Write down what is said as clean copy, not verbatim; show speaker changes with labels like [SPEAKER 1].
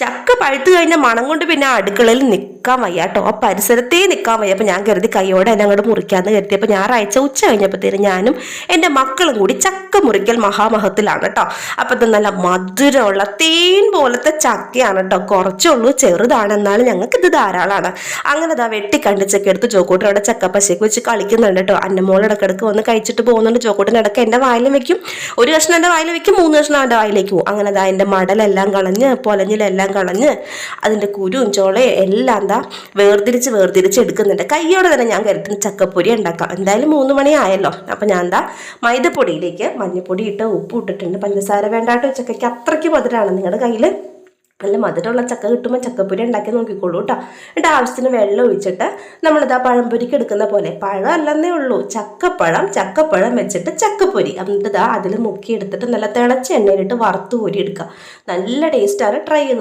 [SPEAKER 1] ചക്ക പഴുത്ത് കഴിഞ്ഞ മണം കൊണ്ട് പിന്നെ അടുക്കളയിൽ നിൽക്കാൻ വയ്യ കേട്ടോ, ആ പരിസരത്തേ നിൽക്കാൻ വയ്യ. അപ്പം ഞാൻ കരുതി കൈയോടെ എന്നെ അങ്ങോട്ട് മുറിക്കാമെന്ന് കരുതിയപ്പോൾ ഞായറാഴ്ച ഉച്ച കഴിഞ്ഞപ്പോഴത്തേനും ഞാനും എൻ്റെ മക്കളും കൂടി ചക്ക മുറിക്കൽ മഹാമഹത്തിലാണ് കേട്ടോ. അപ്പം ഇത് നല്ല മധുരമുള്ള തേൻ പോലത്തെ ചക്കയാണ് കേട്ടോ, കുറച്ചുള്ളൂ, ചെറുതാണ്, എന്നാലും ഞങ്ങൾക്ക് ഇത് ധാരാളമാണ്. അങ്ങനെ ഇതാ വെട്ടി കണ്ടിച്ചൊക്കെ എടുത്ത് ചോക്കൂട്ടൻ അവിടെ ചക്ക പശയ്ക്ക് വെച്ച് കളിക്കുന്നുണ്ട് കേട്ടോ. അന്നമോൾ ഇടക്കിടക്ക് വന്ന് കഴിച്ചിട്ട് പോകുന്നുണ്ട്. ചോക്കൂട്ടൻ ഇടയ്ക്ക് എൻ്റെ വായിലും വെക്കും, ഒരു കഷ്ണം എൻ്റെ വായിൽ വെക്കും, 3 കഷ്ണം എൻ്റെ വായിലേക്ക് പോകും. അങ്ങനെ ഇതാ എൻ്റെ മടലെല്ലാം കളഞ്ഞ് പൊലഞ്ഞിലെല്ലാം കളഞ്ഞ് അതിൻ്റെ കുരുവും ചോളയും എല്ലാം എന്താ വേർതിരിച്ച് എടുക്കുന്നുണ്ട്. കയ്യോടെ തന്നെ ഞാൻ കരുതുന്ന ചക്കപ്പൊരി ഉണ്ടാക്കാം. എന്തായാലും 3 മണി ആയല്ലോ. അപ്പം ഞാൻ എന്താ മൈദപ്പൊടിയിലേക്ക് മഞ്ഞൾപ്പൊടി ഇട്ട് ഉപ്പ് ഇട്ടിട്ടുണ്ട്. പഞ്ചസാര വേണ്ടാട്ടോ, ചക്കയ്ക്ക് അത്രയ്ക്ക് മധുരമാണ്. നിങ്ങളുടെ കയ്യിൽ നല്ല മധുരമുള്ള ചക്ക കിട്ടുമ്പോൾ ചക്കപ്പൊരി ഉണ്ടാക്കി നോക്കിക്കോളൂ കേട്ടോ. എന്നിട്ട് ആവശ്യത്തിന് വെള്ളം ഒഴിച്ചിട്ട് നമ്മളിതാ പഴംപൊരിക്ക് എടുക്കുന്ന പോലെ, പഴം അല്ലെന്നേ ഉള്ളൂ, ചക്കപ്പഴം വെച്ചിട്ട് ചക്കപ്പൊരി, എന്നിട്ട് ഇതാ അതിൽ മുക്കി എടുത്തിട്ട് നല്ല തിളച്ച എണ്ണയിലിട്ട് വറുത്ത് കോരി എടുക്കുക. നല്ല ടേസ്റ്റാണ്, ട്രൈ ചെയ്ത്